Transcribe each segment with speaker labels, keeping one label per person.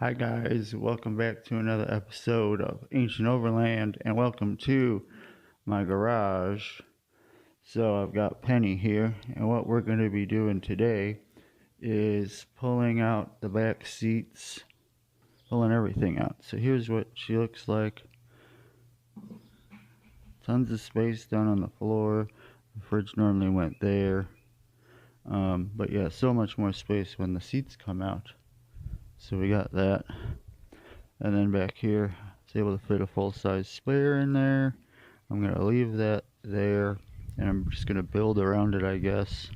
Speaker 1: Hi guys, welcome back to another episode of Ancient Overland and welcome to my garage. So I've got Penny here and what we're going to be doing today is pulling out the back seats, pulling everything out. So here's what she looks like. Tons of space down on the floor. The fridge normally went there. But yeah, so much more space when the seats come out. So we got that. And then back here, it's able to fit a full-size spare in there. I'm going to leave that there, and I'm just going to build around it, I guess.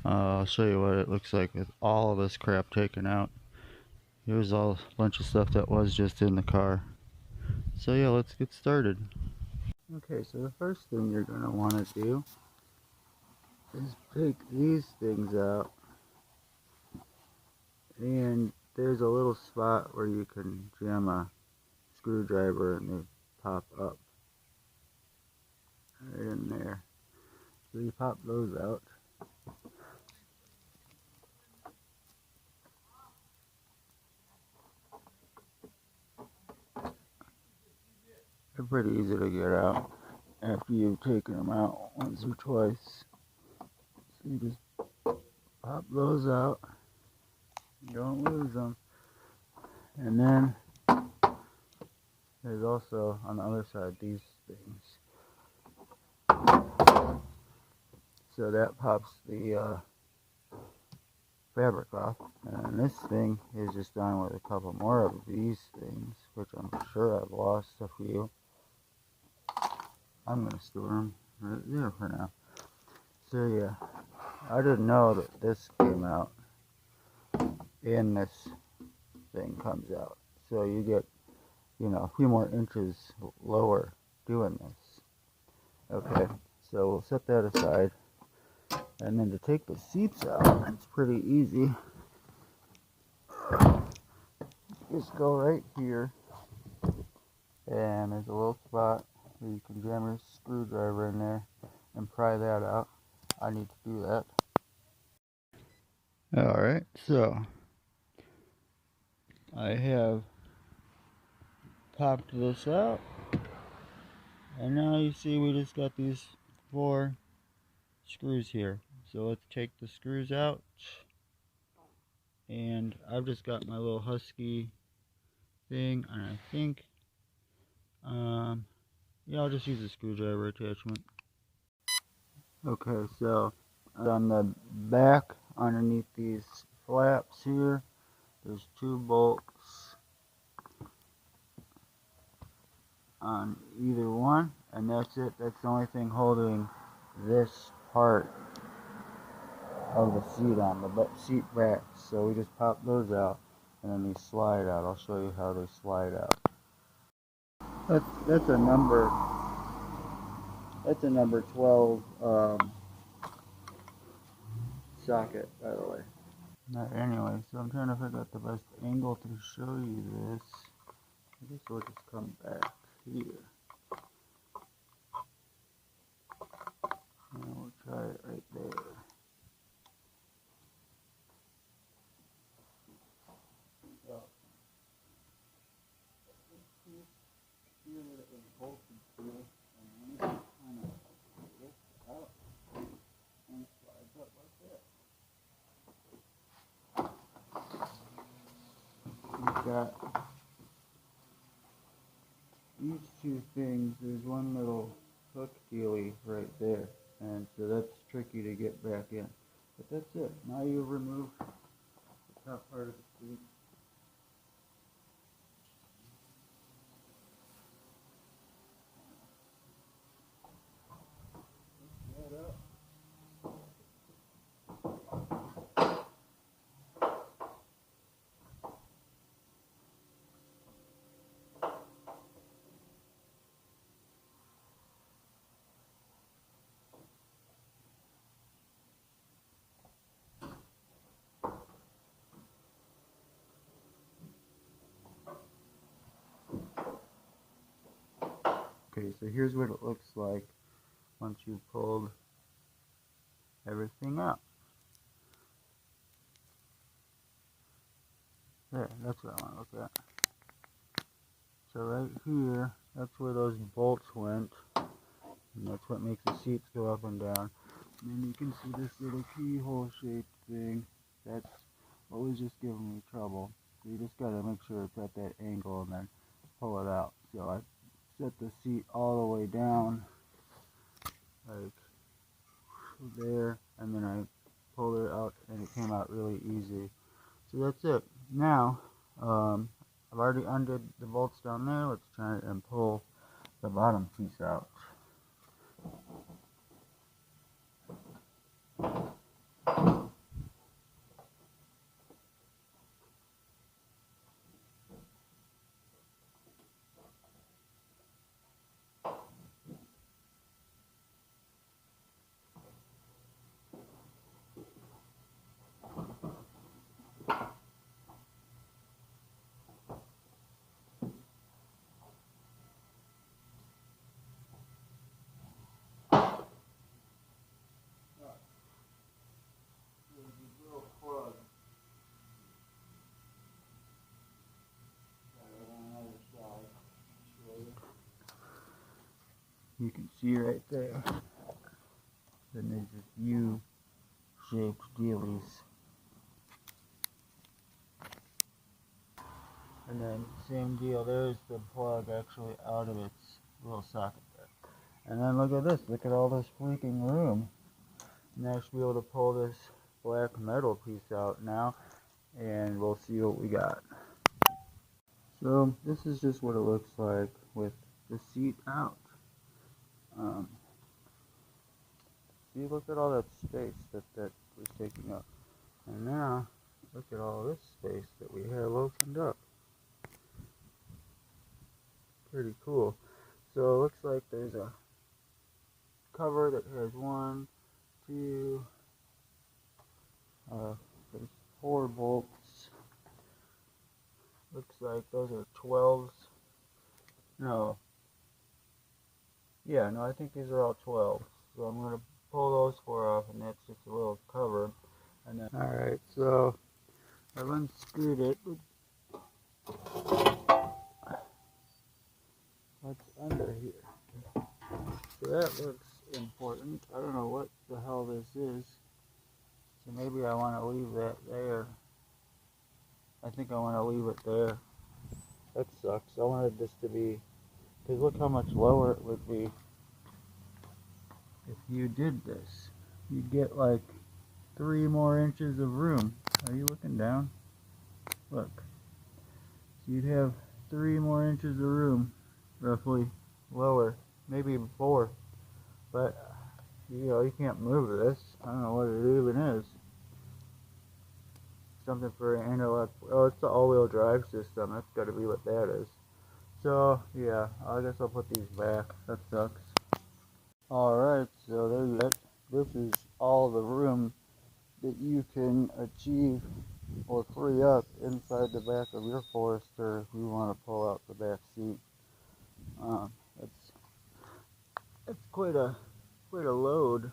Speaker 1: I'll show you what it looks like with all of this crap taken out. Here's a bunch of stuff that was just in the car. So yeah, let's get started. Okay, so the first thing you're going to want to do is take these things out. And there's a little spot where you can jam a screwdriver and they pop up right in there. So you pop those out. They're pretty easy to get out after you've taken them out once or twice. So you just pop those out. You don't lose them. And then there's also on the other side these things. So that pops the fabric off. And this thing is just done with a couple more of these things, which I'm sure I've lost a few. I'm going to store them right there for now. So yeah, I didn't know that this came out and this thing comes out. So you get, a few more inches lower doing this. Okay, so we'll set that aside. And then to take the seats out, it's pretty easy. Just go right here. And there's a little spot where you can jam your screwdriver in there and pry that out. I need to do that. Alright, so I have popped this out. And now you see we just got these 4 screws here. So let's take the screws out. And I've just got my little husky thing, and I think, yeah, I'll just use a screwdriver attachment. Okay, so on the back, underneath these flaps here, there's 2 bolts on either one, and that's it. That's the only thing holding this part of the seat on, the seat back. So we just pop those out, and then they slide out. I'll show you how they slide out. That's a number 12 socket, by the way. Anyway, so I'm trying to figure out the best angle to show you this. I guess we'll just come back here. And we'll try it right there. So, here where it was bolted to, and then it kind of lifts out and slides up like that. We've got these 2 things. There's one little hook dealy right there, and so that's tricky to get back in. But that's it. Now you remove the top part of the seat. Lift that up. Okay, so here's what it looks like once you've pulled everything out. There, that's what I want to look at. So right here, that's where those bolts went. And that's what makes the seats go up and down. And then you can see this little keyhole shaped thing. That's always just giving me trouble. So you just gotta make sure it's at that angle and then pull it out. So I set the seat all the way down, like there, and then I pulled it out and it came out really easy. So that's it. Now, I've already undid the bolts down there. Let's try and pull the bottom piece out. You can see right there. Then there's this U-shaped dealies. And then same deal, there's the plug actually out of its little socket there. And then look at this, look at all this freaking room. Now I should be able to pull this black metal piece out now, and we'll see what we got. So this is just what it looks like with the seat out. See, look at all that space that was taking up. And now, look at all this space that we have opened up. Pretty cool. So it looks like there's a cover that has 1, 2, there's 4 bolts. Looks like those are 12s. No. Yeah, no, I think these are all 12s. So I'm going to pull those 4 off, and that's just a little cover. And then, alright, so I've unscrewed it. What's under here? So that looks important. I don't know what the hell this is. So maybe I want to leave that there. I think I want to leave it there. That sucks. I wanted this to be, because look how much lower it would be if you did this. You'd get like 3 more inches of room. Are you looking down? Look. So you'd have 3 more inches of room, roughly, lower. Maybe 4. But, you know, you can't move this. I don't know what it even is. Something for an analog. Oh, it's the all-wheel drive system. That's got to be what that is. So, yeah, I guess I'll put these back. That sucks. Alright, so there you go. This is all the room that you can achieve or free up inside the back of your Forester if you want to pull out the back seat. It's quite a load.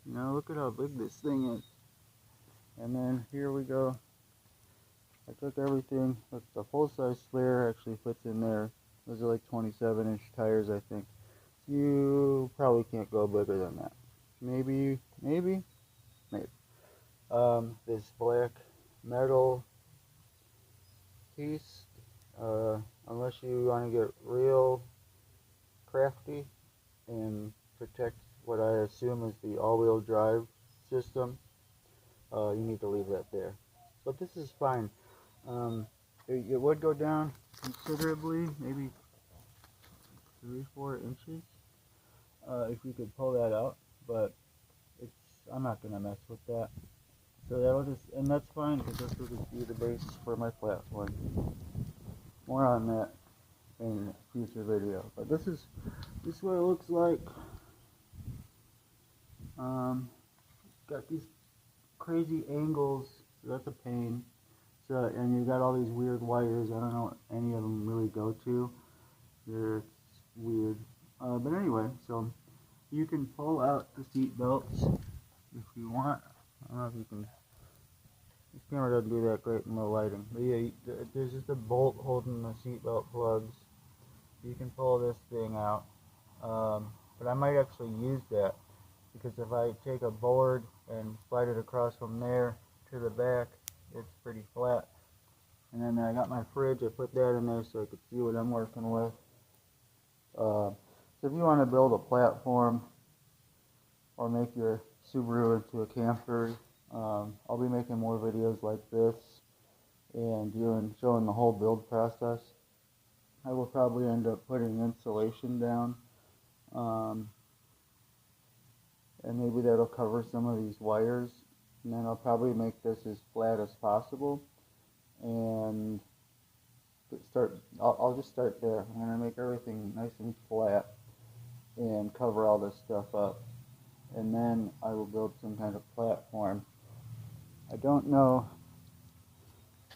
Speaker 1: You know, look at how big this thing is. And then here we go. I took everything. Look, the full-size spare actually fits in there. Those are like 27-inch tires, I think. You probably can't go bigger than that. Maybe. This black metal piece, unless you want to get real crafty and protect what I assume is the all-wheel drive system, you need to leave that there. But this is fine. It would go down considerably, maybe 3-4 inches, if you could pull that out, but I'm not gonna mess with that. So that'll just, and that's fine, because this will just be the base for my platform. More on that in a future video. But this is what it looks like. Got these crazy angles, so that's a pain. So, and you got all these weird wires. I don't know what any of them really go to. They're weird. But anyway, so you can pull out the seat belts if you want. I don't know if you can This camera doesn't do that great in low lighting. But yeah, there's just a bolt holding the seatbelt plugs. You can pull this thing out. But I might actually use that, because if I take a board and slide it across from there to the back, it's pretty flat. And then I got my fridge, I put that in there so I could see what I'm working with. So if you want to build a platform or make your Subaru into a camper, I'll be making more videos like this and showing the whole build process. I will probably end up putting insulation down, and maybe that'll cover some of these wires, and then I'll probably make this as flat as possible, and I'll just start there. I'm going to make everything nice and flat and cover all this stuff up, and then I will build some kind of platform. I don't know,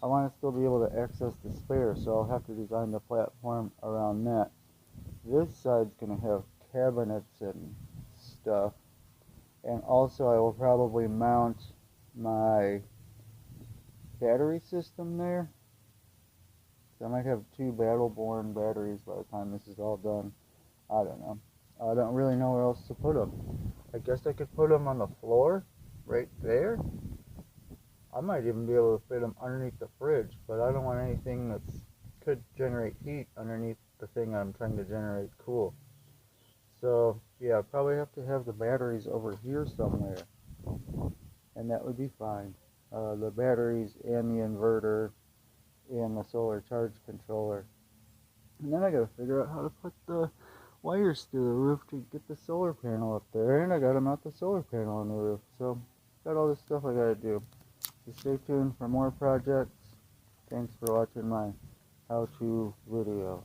Speaker 1: I want to still be able to access the spare, so I'll have to design the platform around that. This side's going to have cabinets and stuff, and also I will probably mount my battery system there. I might have 2 Battle-Born batteries by the time this is all done. I don't know. I don't really know where else to put them. I guess I could put them on the floor right there. I might even be able to fit them underneath the fridge, but I don't want anything that could generate heat underneath the thing I'm trying to generate cool. So yeah, I'd probably have to have the batteries over here somewhere, and that would be fine. The batteries and the inverter and the solar charge controller. And then I gotta figure out how to put the wires through the roof to get the solar panel up there, and I gotta mount the solar panel on the roof. So got all this stuff I gotta do. So stay tuned for more projects. Thanks for watching my how-to video.